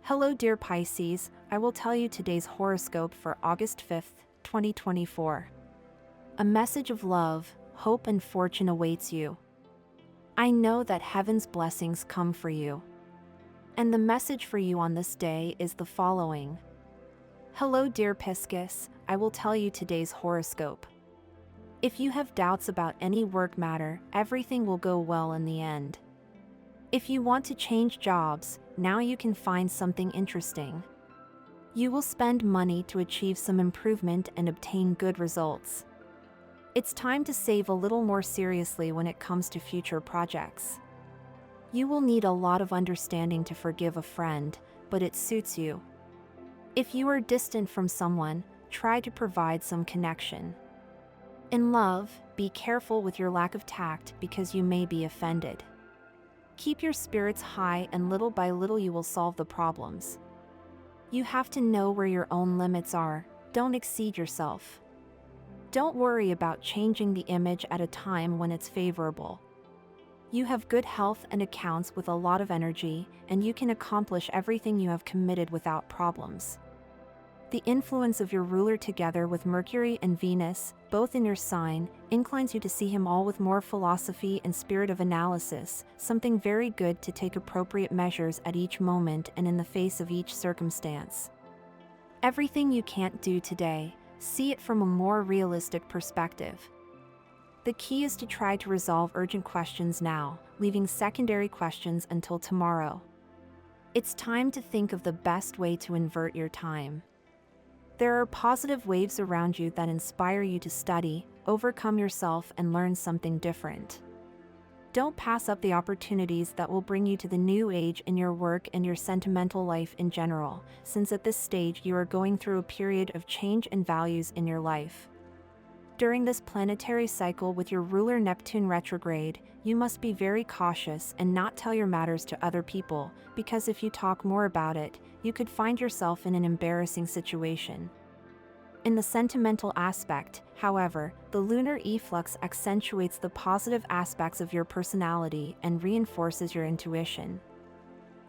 Hello, dear Pisces. I will tell you today's horoscope for August 5th, 2024. A message of love, hope, and fortune awaits you. I know that heaven's blessings come for you. And the message for you on this day is the following. Hello, dear Pisces. I will tell you today's horoscope. If you have doubts about any work matter, everything will go well in the end. If you want to change jobs, now you can find something interesting. You will spend money to achieve some improvement and obtain good results. It's time to save a little more seriously when it comes to future projects. You will need a lot of understanding to forgive a friend, but it suits you. If you are distant from someone, try to provide some connection. In love, be careful with your lack of tact because you may be offended. Keep your spirits high and little by little you will solve the problems. You have to know where your own limits are, don't exceed yourself. Don't worry about changing the image at a time when it's favorable. You have good health and accounts with a lot of energy, and you can accomplish everything you have committed without problems. The influence of your ruler together with Mercury and Venus, both in your sign, inclines you to see him all with more philosophy and spirit of analysis, something very good to take appropriate measures at each moment and in the face of each circumstance. Everything you can't do today, see it from a more realistic perspective. The key is to try to resolve urgent questions now, leaving secondary questions until tomorrow. It's time to think of the best way to invert your time. There are positive waves around you that inspire you to study, overcome yourself, and learn something different. Don't pass up the opportunities that will bring you to the new age in your work and your sentimental life in general, since at this stage you are going through a period of change and values in your life. During this planetary cycle with your ruler Neptune retrograde, you must be very cautious and not tell your matters to other people, because if you talk more about it, you could find yourself in an embarrassing situation. In the sentimental aspect, however, the lunar efflux accentuates the positive aspects of your personality and reinforces your intuition.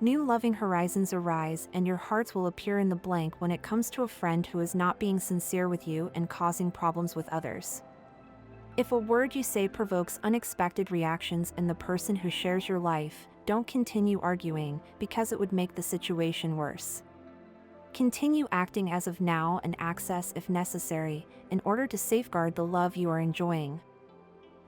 New loving horizons arise and your hearts will appear in the blank when it comes to a friend who is not being sincere with you and causing problems with others. If a word you say provokes unexpected reactions in the person who shares your life, don't continue arguing, because it would make the situation worse. Continue acting as of now and access if necessary, in order to safeguard the love you are enjoying.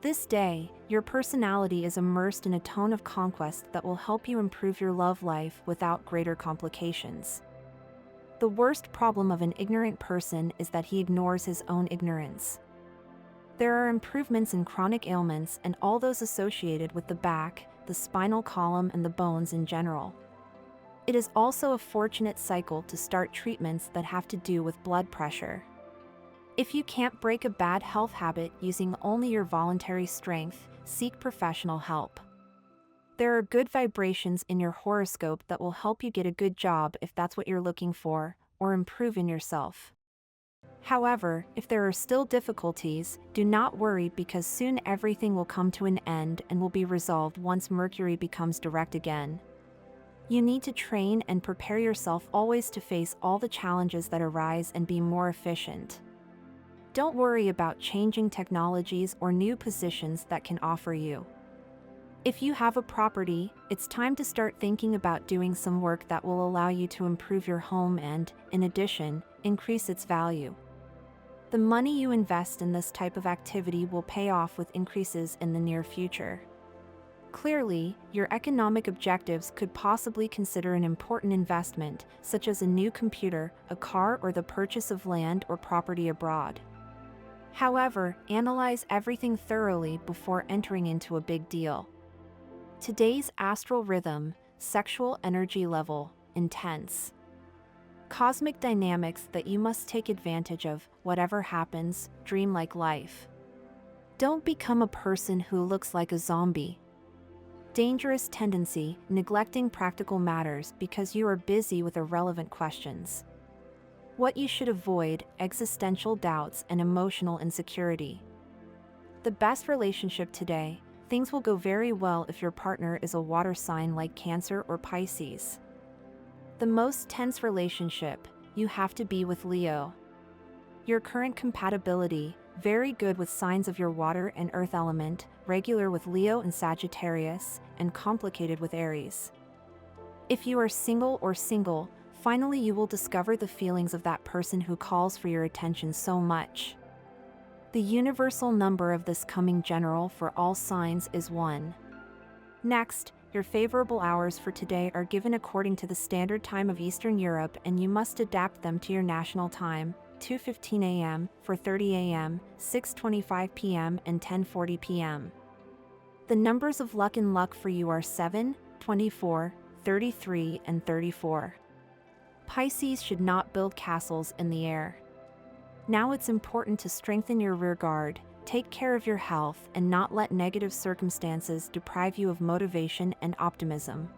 This day, your personality is immersed in a tone of conquest that will help you improve your love life without greater complications. The worst problem of an ignorant person is that he ignores his own ignorance. There are improvements in chronic ailments and all those associated with the back, the spinal column, and the bones in general. It is also a fortunate cycle to start treatments that have to do with blood pressure. If you can't break a bad health habit using only your voluntary strength, seek professional help. There are good vibrations in your horoscope that will help you get a good job if that's what you're looking for, or improve in yourself. However, if there are still difficulties, do not worry, because soon everything will come to an end and will be resolved once Mercury becomes direct again. You need to train and prepare yourself always to face all the challenges that arise and be more efficient. Don't worry about changing technologies or new positions that can offer you. If you have a property, it's time to start thinking about doing some work that will allow you to improve your home and, in addition, increase its value. The money you invest in this type of activity will pay off with increases in the near future. Clearly, your economic objectives could possibly consider an important investment, such as a new computer, a car, or the purchase of land or property abroad. However, analyze everything thoroughly before entering into a big deal. Today's astral rhythm, sexual energy level, intense. Cosmic dynamics that you must take advantage of, whatever happens, dream-like life. Don't become a person who looks like a zombie. Dangerous tendency, neglecting practical matters because you are busy with irrelevant questions. What you should avoid, existential doubts and emotional insecurity. The best relationship today, things will go very well if your partner is a water sign like Cancer or Pisces. The most tense relationship, you have to be with Leo. Your current compatibility, very good with signs of your water and earth element, regular with Leo and Sagittarius, and complicated with Aries. If you are single or single, finally you will discover the feelings of that person who calls for your attention so much. The universal number of this coming general for all signs is 1. Next, your favorable hours for today are given according to the standard time of Eastern Europe, and you must adapt them to your national time: 2:15 a.m., 4:30 a.m., 6:25 p.m., and 10:40 p.m. The numbers of luck in luck for you are 7, 24, 33, and 34. Pisces should not build castles in the air. Now it's important to strengthen your rear guard, take care of your health, and not let negative circumstances deprive you of motivation and optimism.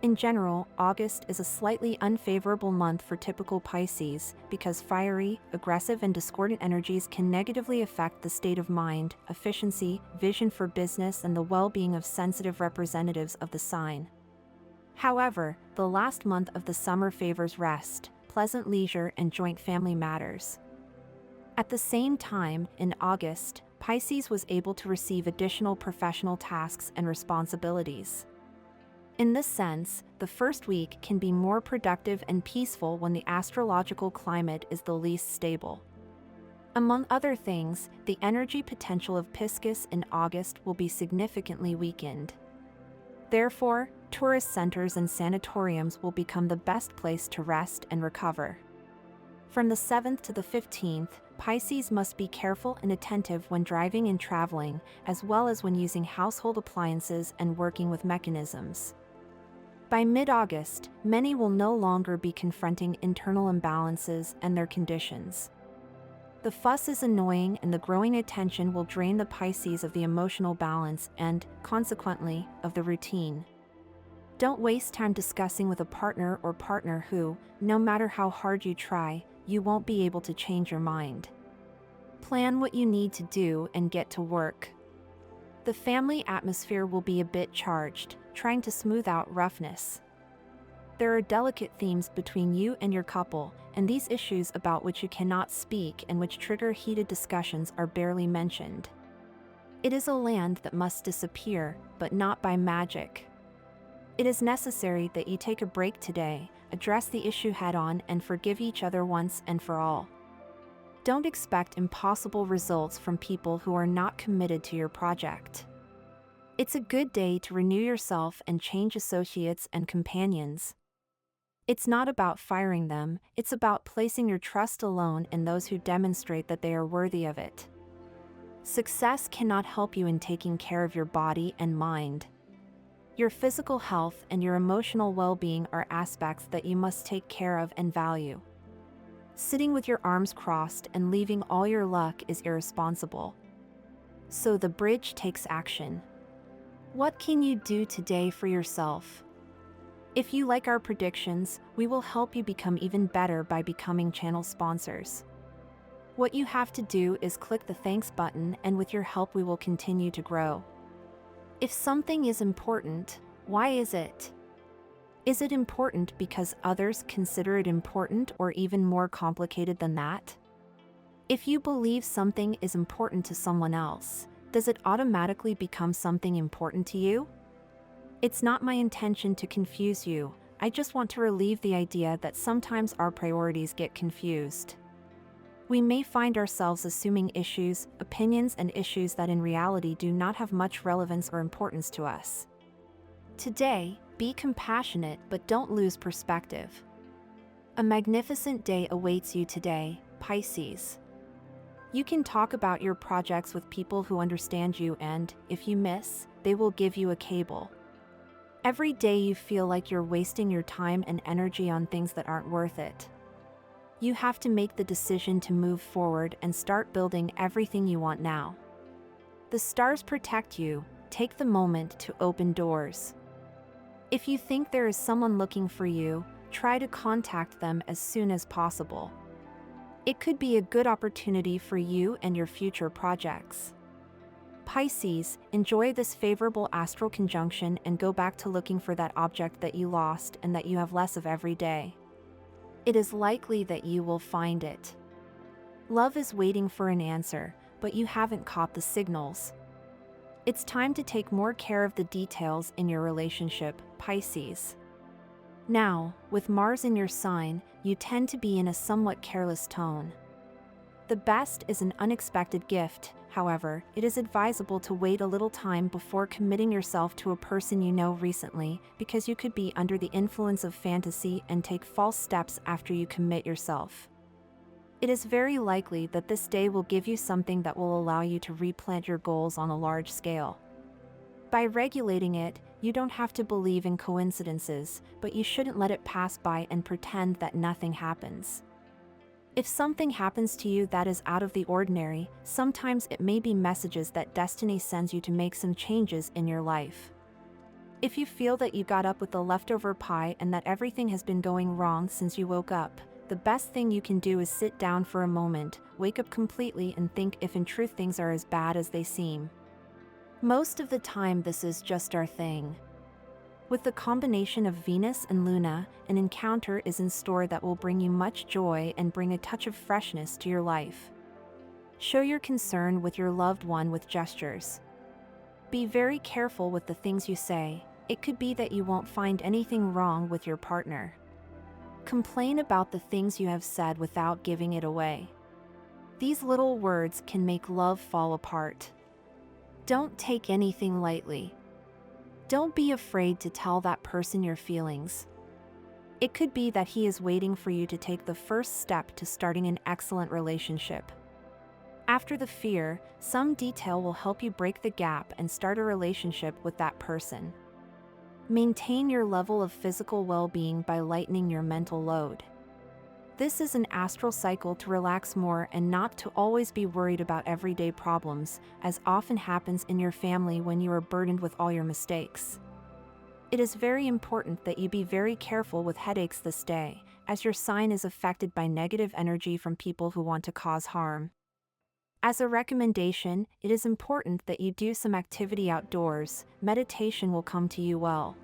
In general, August is a slightly unfavorable month for typical Pisces because fiery, aggressive, and discordant energies can negatively affect the state of mind, efficiency, vision for business, and the well-being of sensitive representatives of the sign. However, the last month of the summer favors rest, pleasant leisure, and joint family matters. At the same time, in August, Pisces was able to receive additional professional tasks and responsibilities. In this sense, the first week can be more productive and peaceful when the astrological climate is the least stable. Among other things, the energy potential of Pisces in August will be significantly weakened. Therefore, tourist centers and sanatoriums will become the best place to rest and recover. From the 7th to the 15th, Pisces must be careful and attentive when driving and traveling, as well as when using household appliances and working with mechanisms. By mid-August, many will no longer be confronting internal imbalances and their conditions. The fuss is annoying, and the growing attention will drain the Pisces of the emotional balance and, consequently, of the routine. Don't waste time discussing with a partner or partner who, no matter how hard you try, you won't be able to change your mind. Plan what you need to do and get to work. The family atmosphere will be a bit charged, trying to smooth out roughness. There are delicate themes between you and your couple, and these issues about which you cannot speak and which trigger heated discussions are barely mentioned. It is a land that must disappear, but not by magic. It is necessary that you take a break today, address the issue head-on, and forgive each other once and for all. Don't expect impossible results from people who are not committed to your project. It's a good day to renew yourself and change associates and companions. It's not about firing them, it's about placing your trust alone in those who demonstrate that they are worthy of it. Success cannot help you in taking care of your body and mind. Your physical health and your emotional well-being are aspects that you must take care of and value. Sitting with your arms crossed and leaving all your luck is irresponsible. So the bridge takes action. What can you do today for yourself? If you like our predictions, we will help you become even better by becoming channel sponsors. What you have to do is click the thanks button, and with your help we will continue to grow. If something is important, why is it? Is it important because others consider it important, or even more complicated than that? If you believe something is important to someone else, does it automatically become something important to you? It's not my intention to confuse you, I just want to relieve the idea that sometimes our priorities get confused. We may find ourselves assuming issues, opinions, and issues that in reality do not have much relevance or importance to us. Today, be compassionate but don't lose perspective. A magnificent day awaits you today, Pisces. You can talk about your projects with people who understand you, and, if you miss, they will give you a cable. Every day you feel like you're wasting your time and energy on things that aren't worth it. You have to make the decision to move forward and start building everything you want now. The stars protect you, take the moment to open doors. If you think there is someone looking for you, try to contact them as soon as possible. It could be a good opportunity for you and your future projects. Pisces, enjoy this favorable astral conjunction and go back to looking for that object that you lost and that you have less of every day. It is likely that you will find it. Love is waiting for an answer, but you haven't caught the signals. It's time to take more care of the details in your relationship, Pisces. Now, with Mars in your sign, you tend to be in a somewhat careless tone. The best is an unexpected gift. However, it is advisable to wait a little time before committing yourself to a person you know recently, because you could be under the influence of fantasy and take false steps after you commit yourself. It is very likely that this day will give you something that will allow you to replant your goals on a large scale. By regulating it, you don't have to believe in coincidences, but you shouldn't let it pass by and pretend that nothing happens. If something happens to you that is out of the ordinary, sometimes it may be messages that destiny sends you to make some changes in your life. If you feel that you got up with the leftover pie and that everything has been going wrong since you woke up, the best thing you can do is sit down for a moment, wake up completely and think if in truth things are as bad as they seem. Most of the time this is just our thing. With the combination of Venus and Luna, an encounter is in store that will bring you much joy and bring a touch of freshness to your life. Show your concern with your loved one with gestures. Be very careful with the things you say. It could be that you won't find anything wrong with your partner. Complain about the things you have said without giving it away. These little words can make love fall apart. Don't take anything lightly. Don't be afraid to tell that person your feelings. It could be that he is waiting for you to take the first step to starting an excellent relationship. After the fear, some detail will help you break the gap and start a relationship with that person. Maintain your level of physical well-being by lightening your mental load. This is an astral cycle to relax more and not to always be worried about everyday problems, as often happens in your family when you are burdened with all your mistakes. It is very important that you be very careful with headaches this day, as your sign is affected by negative energy from people who want to cause harm. As a recommendation, it is important that you do some activity outdoors. Meditation will come to you well.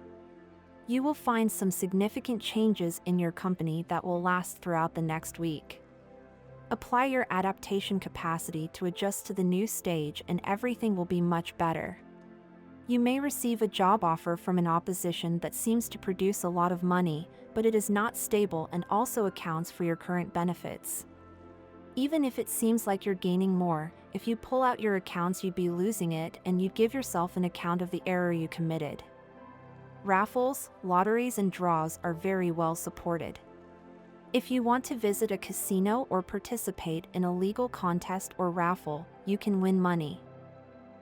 You will find some significant changes in your company that will last throughout the next week. Apply your adaptation capacity to adjust to the new stage and everything will be much better. You may receive a job offer from an opposition that seems to produce a lot of money, but it is not stable and also accounts for your current benefits. Even if it seems like you're gaining more, if you pull out your accounts you'd be losing it and you'd give yourself an account of the error you committed. Raffles, lotteries and draws are very well supported. If you want to visit a casino or participate in a legal contest or raffle, you can win money.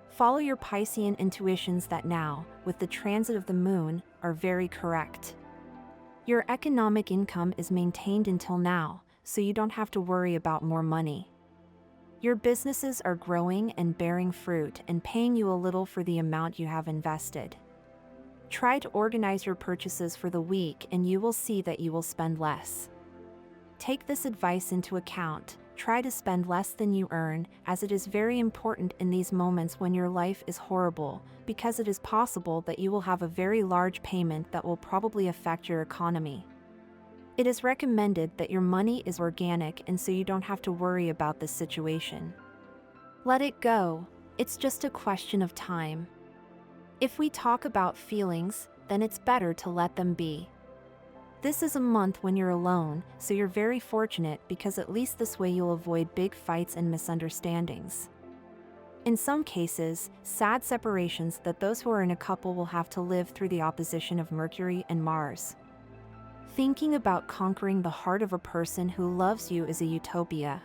Follow your Piscean intuitions that now, with the transit of the moon, are very correct. Your economic income is maintained until now, so you don't have to worry about more money. Your businesses are growing and bearing fruit and paying you a little for the amount you have invested. Try to organize your purchases for the week and you will see that you will spend less. Take this advice into account. Try to spend less than you earn, as it is very important in these moments when your life is horrible, because it is possible that you will have a very large payment that will probably affect your economy. It is recommended that your money is organic and so you don't have to worry about this situation. Let it go. It's just a question of time. If we talk about feelings, then it's better to let them be. This is a month when you're alone, so you're very fortunate because at least this way you'll avoid big fights and misunderstandings. In some cases, sad separations that those who are in a couple will have to live through the opposition of Mercury and Mars. Thinking about conquering the heart of a person who loves you is a utopia.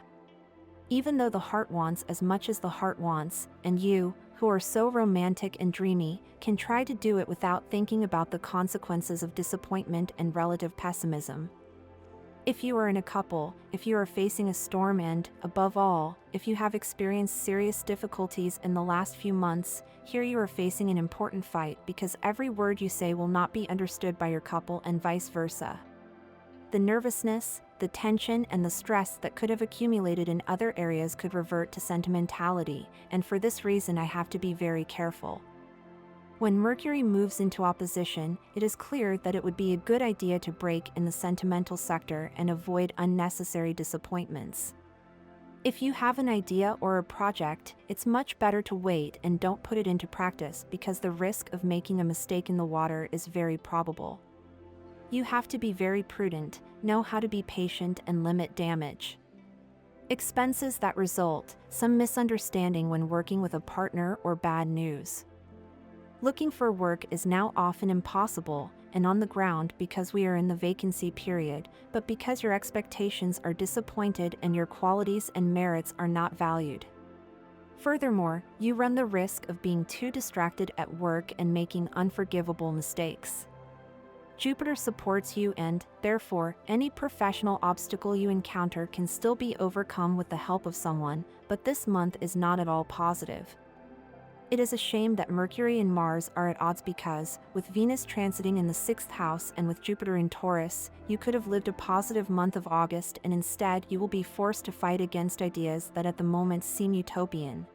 Even though the heart wants as much as the heart wants, and you, who are so romantic and dreamy, can try to do it without thinking about the consequences of disappointment and relative pessimism. If you are in a couple, if you are facing a storm and, above all, if you have experienced serious difficulties in the last few months, here you are facing an important fight because every word you say will not be understood by your couple and vice versa. The nervousness, the tension and the stress that could have accumulated in other areas could revert to sentimentality, and for this reason I have to be very careful. When Mercury moves into opposition, it is clear that it would be a good idea to break in the sentimental sector and avoid unnecessary disappointments. If you have an idea or a project, it's much better to wait and don't put it into practice because the risk of making a mistake in the water is very probable. You have to be very prudent, know how to be patient and limit damage. Expenses that result, some misunderstanding when working with a partner or bad news. Looking for work is now often impossible and on the ground because we are in the vacancy period, but because your expectations are disappointed and your qualities and merits are not valued. Furthermore, you run the risk of being too distracted at work and making unforgivable mistakes. Jupiter supports you and, therefore, any professional obstacle you encounter can still be overcome with the help of someone, but this month is not at all positive. It is a shame that Mercury and Mars are at odds because, with Venus transiting in the 6th house and with Jupiter in Taurus, you could have lived a positive month of August and instead you will be forced to fight against ideas that at the moment seem utopian.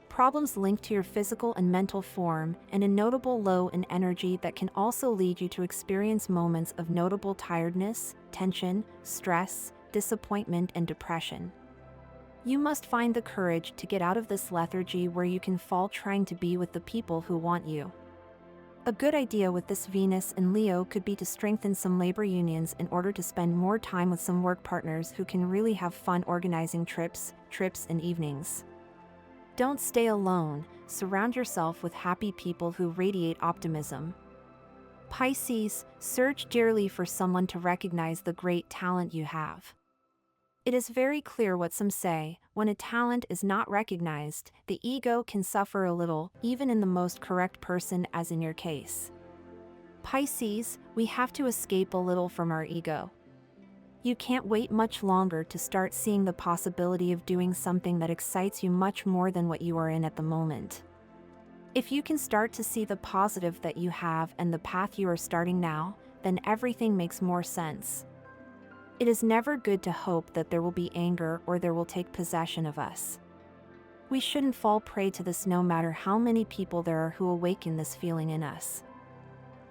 Problems linked to your physical and mental form, and a notable low in energy that can also lead you to experience moments of notable tiredness, tension, stress, disappointment, and depression. You must find the courage to get out of this lethargy where you can fall trying to be with the people who want you. A good idea with this Venus in Leo could be to strengthen some labor unions in order to spend more time with some work partners who can really have fun organizing trips and evenings. Don't stay alone, surround yourself with happy people who radiate optimism. Pisces, search dearly for someone to recognize the great talent you have. It is very clear what some say, when a talent is not recognized, the ego can suffer a little, even in the most correct person as in your case. Pisces, we have to escape a little from our ego. You can't wait much longer to start seeing the possibility of doing something that excites you much more than what you are in at the moment. If you can start to see the positive that you have and the path you are starting now, then everything makes more sense. It is never good to hope that there will be anger or there will take possession of us. We shouldn't fall prey to this no matter how many people there are who awaken this feeling in us.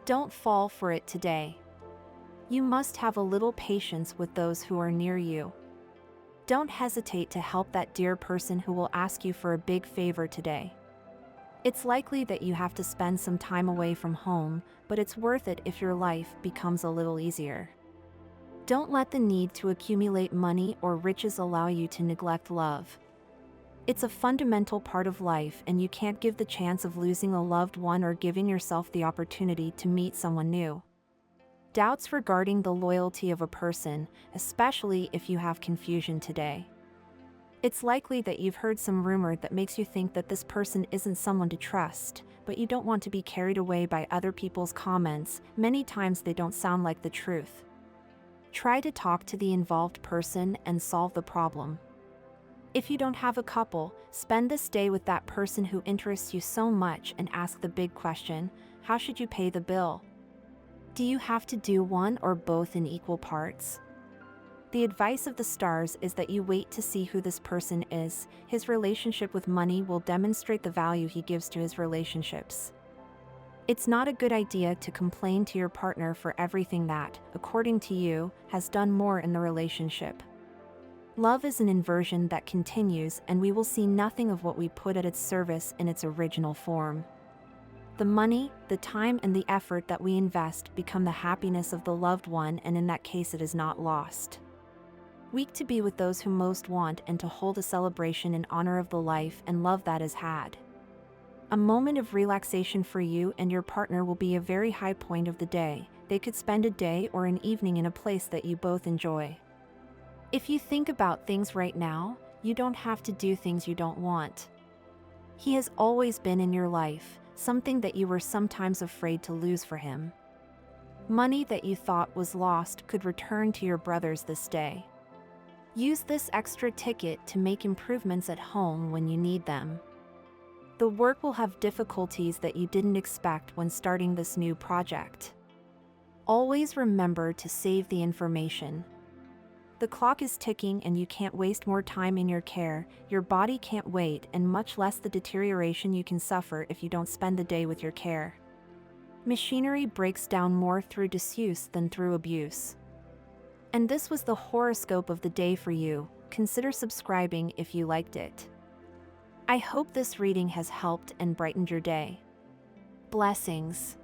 Don't fall for it today. You must have a little patience with those who are near you. Don't hesitate to help that dear person who will ask you for a big favor today. It's likely that you have to spend some time away from home, but it's worth it if your life becomes a little easier. Don't let the need to accumulate money or riches allow you to neglect love. It's a fundamental part of life and you can't give the chance of losing a loved one or giving yourself the opportunity to meet someone new. Doubts regarding the loyalty of a person, especially if you have confusion today. It's likely that you've heard some rumor that makes you think that this person isn't someone to trust, but you don't want to be carried away by other people's comments. Many times they don't sound like the truth. Try to talk to the involved person and solve the problem. If you don't have a couple, spend this day with that person who interests you so much and ask the big question, how should you pay the bill? Do you have to do one or both in equal parts? The advice of the stars is that you wait to see who this person is. His relationship with money will demonstrate the value he gives to his relationships. It's not a good idea to complain to your partner for everything that, according to you, has done more in the relationship. Love is an inversion that continues, and we will see nothing of what we put at its service in its original form. The money, the time, and the effort that we invest become the happiness of the loved one, and in that case it is not lost. Weak to be with those who most want and to hold a celebration in honor of the life and love that is had. A moment of relaxation for you and your partner will be a very high point of the day. They could spend a day or an evening in a place that you both enjoy. If you think about things right now, you don't have to do things you don't want. He has always been in your life, something that you were sometimes afraid to lose for him. Money that you thought was lost could return to your brothers this day. Use this extra ticket to make improvements at home when you need them. The work will have difficulties that you didn't expect when starting this new project. Always remember to save the information. The clock is ticking and you can't waste more time in your care. Your body can't wait, and much less the deterioration you can suffer if you don't spend the day with your care. Machinery breaks down more through disuse than through abuse. And this was the horoscope of the day for you. Consider subscribing if you liked it. I hope this reading has helped and brightened your day. Blessings.